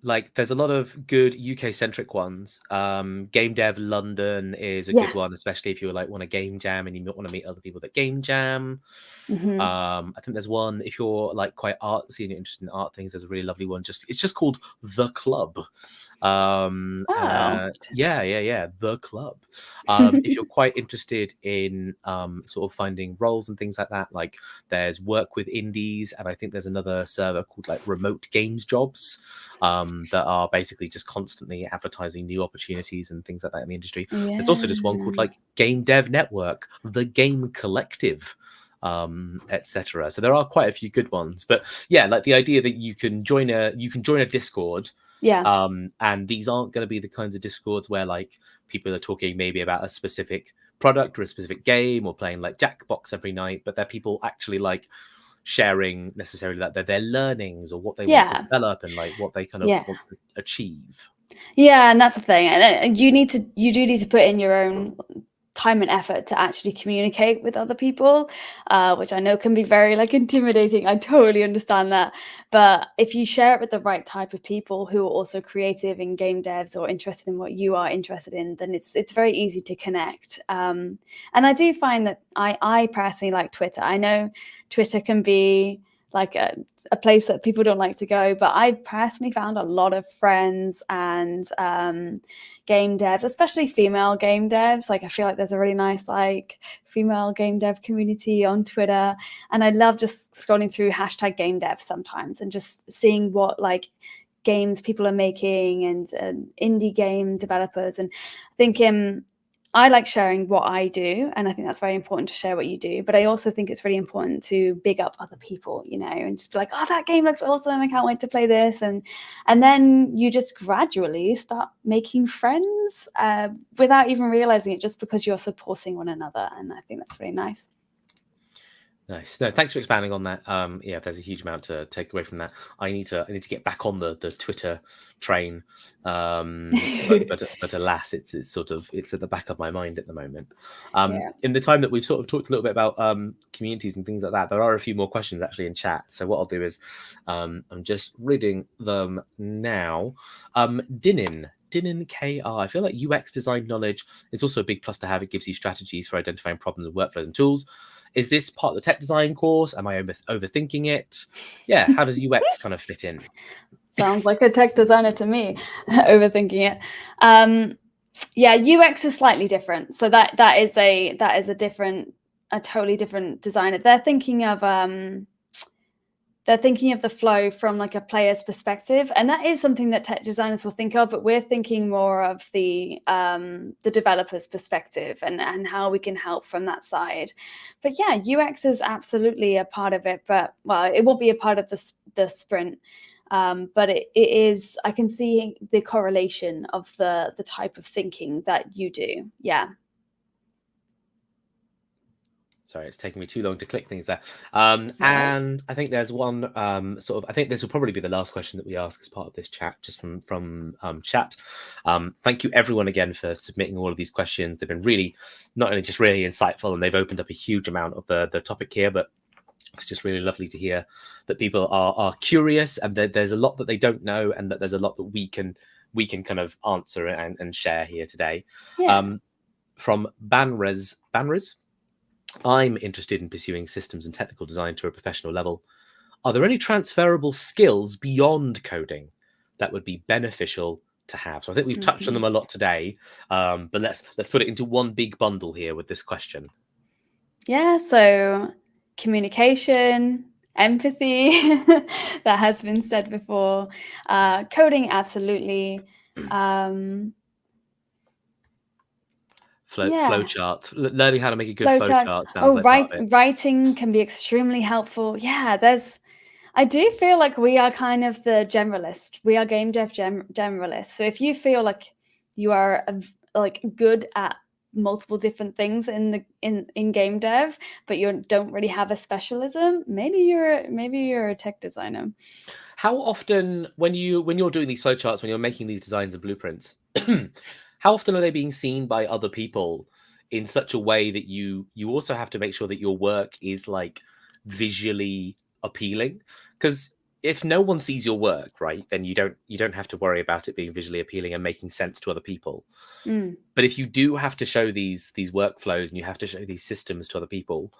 like there's a lot of good UK centric ones. Game Dev London is a good one, especially if you like want a game jam and you want to meet other people that game jam. I think there's one, if you're like quite artsy and you're interested in art things, there's a really lovely one. It's just called The Club. Yeah, The Club. If you're quite interested in sort of finding roles and things like that, like there's Work with Indies, and I think there's another server called like Remote Games Jobs, that are basically just constantly advertising new opportunities and things like that in the industry. There's also just one called like Game Dev Network, The Game Collective, etc. So there are quite a few good ones, but yeah, like the idea that you can join a Discord, and these aren't going to be the kinds of Discords where like people are talking maybe about a specific product or a specific game or playing like Jackbox every night, but they're people actually like sharing necessarily like their learnings or what they want to develop and like what they kind of want to achieve. Yeah, and that's the thing, and you do need to put in your own time and effort to actually communicate with other people, which I know can be very like intimidating. I totally understand that, but if you share it with the right type of people who are also creative in game devs or interested in what you are interested in, then it's very easy to connect. And I do find that I personally like Twitter. I know Twitter can be like a place that people don't like to go, but I personally found a lot of friends and game devs, especially female game devs. Like I feel like there's a really nice like female game dev community on Twitter, and I love just scrolling through hashtag game dev sometimes and just seeing what like games people are making and indie game developers, and thinking I like sharing what I do, and I think that's very important to share what you do. But I also think it's really important to big up other people, and just be like, oh, that game looks awesome. I can't wait to play this. And then you just gradually start making friends without even realizing it, just because you're supporting one another. And I think that's really nice. Nice. No, thanks for expanding on that. Yeah, there's a huge amount to take away from that. I need to get back on the Twitter train, but alas, it's at the back of my mind at the moment. In the time that we've sort of talked a little bit about communities and things like that, there are a few more questions actually in chat. So what I'll do is I'm just reading them now. Dinin KR, I feel like UX design knowledge is also a big plus to have. It gives you strategies for identifying problems and workflows and tools. Is this part of the tech design course? Am I overthinking it? Yeah, how does UX kind of fit in? Sounds like a tech designer to me, overthinking it. Yeah, UX is slightly different. So that is a totally different designer. They're thinking of they're thinking of the flow from like a player's perspective, and that is something that tech designers will think of, but we're thinking more of the developer's perspective and how we can help from that side. But yeah, UX is absolutely a part of it, but well, it won't be a part of the sprint. But it is, I can see the correlation of the type of thinking that you do. Yeah. Sorry, it's taking me too long to click things there. And I think there's one I think this will probably be the last question that we ask as part of this chat, just from chat. Thank you everyone again for submitting all of these questions. They've been really, not only just really insightful, and they've opened up a huge amount of the topic here, but it's just really lovely to hear that people are curious, and that there's a lot that they don't know, and that there's a lot that we can kind of answer and share here today. Yeah. From Banrez, I'm interested in pursuing systems and technical design to a professional level. Are there any transferable skills beyond coding that would be beneficial to have? So I think we've touched on them a lot today, but let's put it into one big bundle here with this question. Yeah, so communication, empathy, that has been said before. Coding, absolutely. Flow charts, learning how to make a good flow chart sounds like part of it. Writing can be extremely helpful. Yeah, I do feel like we are kind of the generalist. We are game dev generalists. So if you feel like you are like good at multiple different things in game dev, but you don't really have a specialism, maybe you're a tech designer. How often, when you're doing these flowcharts, when you're making these designs and blueprints, how often are they being seen by other people in such a way that you also have to make sure that your work is like visually appealing? Because if no one sees your work, right, then you don't have to worry about it being visually appealing and making sense to other people. But if you do have to show these workflows and you have to show these systems to other people,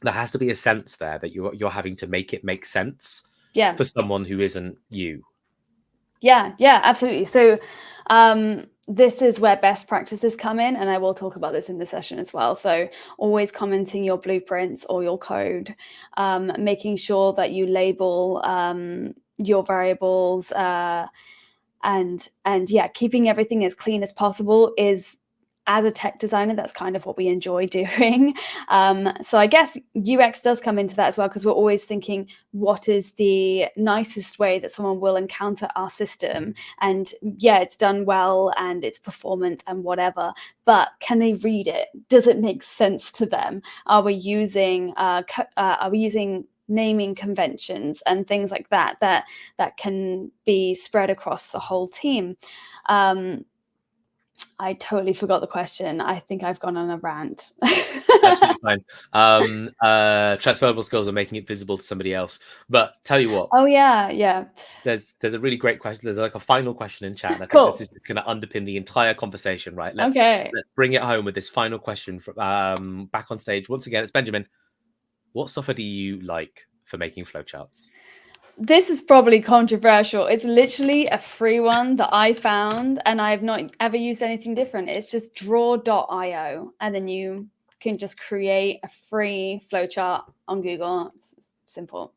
there has to be a sense there that you're having to make it make sense for someone who isn't you. Yeah, absolutely. So this is where best practices come in, and I will talk about this in the session as well. So always commenting your blueprints or your code, making sure that you label your variables, and yeah, keeping everything as clean as possible is, as a tech designer, that's kind of what we enjoy doing. So I guess UX does come into that as well, because we're always thinking, what is the nicest way that someone will encounter our system? And yeah, it's done well and it's performant and whatever, but can they read it? Does it make sense to them? Are we using naming conventions and things like that can be spread across the whole team? I totally forgot the question. I think I've gone on a rant. Absolutely fine. Transferable skills are making it visible to somebody else. But tell you what. Oh yeah. There's a really great question. There's like a final question in chat. And I think this is just going to underpin the entire conversation, right? Let's bring it home with this final question from back on stage. Once again, it's Benjamin. What software do you like for making flowcharts? This is probably controversial. It's literally a free one that I found, and I've not ever used anything different. It's just draw.io, and then you can just create a free flowchart on Google. It's simple.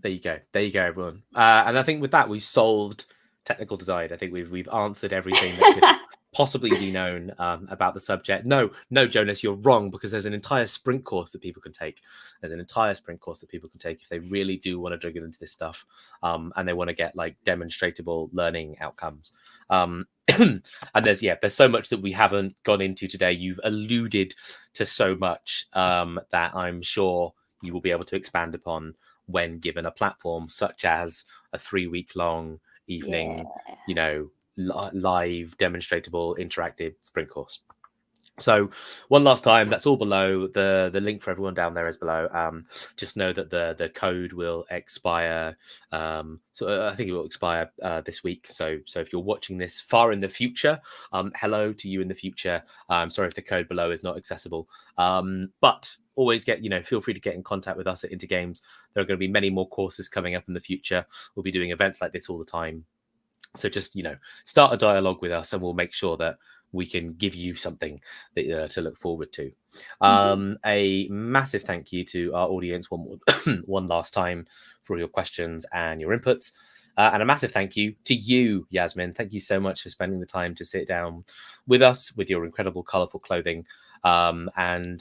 There you go, everyone. And I think with that, we've solved technical design. I think we've answered everything that could possibly be known about the subject. No, Jonas, you're wrong, because there's an entire sprint course that people can take. There's an entire sprint course that people can take if they really do want to dig into this stuff, and they want to get like demonstratable learning outcomes. And there's so much that we haven't gone into today. You've alluded to so much that I'm sure you will be able to expand upon when given a platform such as a 3-week-long evening, live, demonstratable, interactive sprint course. So one last time, that's all below. The link for everyone down there is below. Just know that the code will expire. So I think it will expire this week. So if you're watching this far in the future, hello to you in the future. I'm sorry if the code below is not accessible. But always feel free to get in contact with us at Intergames. There are going to be many more courses coming up in the future. We'll be doing events like this all the time. So just, start a dialogue with us, and we'll make sure that we can give you something that, to look forward to. Mhm. A massive thank you to our audience one last time for all your questions and your inputs. And a massive thank you to you, Yasmin. Thank you so much for spending the time to sit down with us with your incredible, colourful clothing, and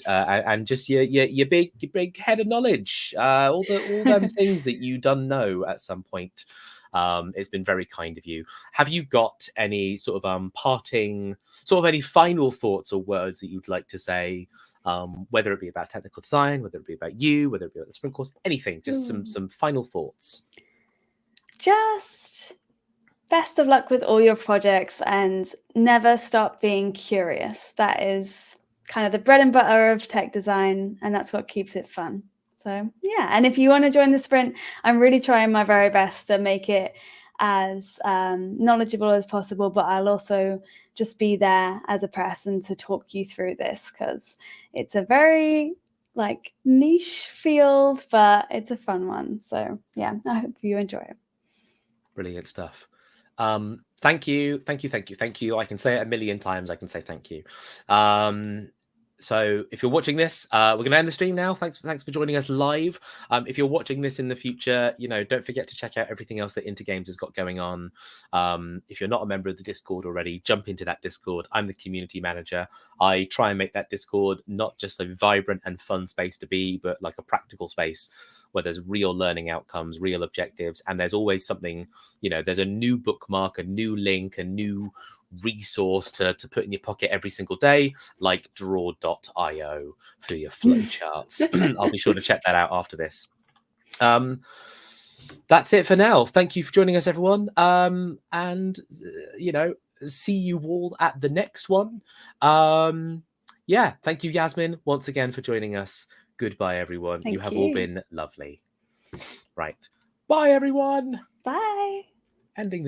just your big head of knowledge, all them things that you done know at some point. It's been very kind of you. Have you got any sort of parting, sort of any final thoughts or words that you'd like to say? Whether it be about technical design, whether it be about you, whether it be about the sprint course, anything, just some final thoughts. Just best of luck with all your projects and never stop being curious. That is kind of the bread and butter of tech design, and that's what keeps it fun. So yeah, and if you want to join the sprint, I'm really trying my very best to make it as knowledgeable as possible, but I'll also just be there as a person to talk you through this, because it's a very like niche field, but it's a fun one. So yeah, I hope you enjoy it. Brilliant stuff. Thank you. I can say it a million times. I can say thank you. So if you're watching this, we're going to end the stream now. Thanks for joining us live. If you're watching this in the future, don't forget to check out everything else that Intergames has got going on. If you're not a member of the Discord already, jump into that Discord. I'm the community manager. I try and make that Discord not just a vibrant and fun space to be, but like a practical space where there's real learning outcomes, real objectives, and there's always something, there's a new bookmark, a new link, a new resource to put in your pocket every single day, like draw.io for your flowcharts. I'll be sure to check that out after this. That's it for now. Thank you for joining us, everyone. And see you all at the next one. Yeah, thank you, Yasmin, once again for joining us. Goodbye, everyone. You have all been lovely. Right. Bye, everyone. Bye. Ending the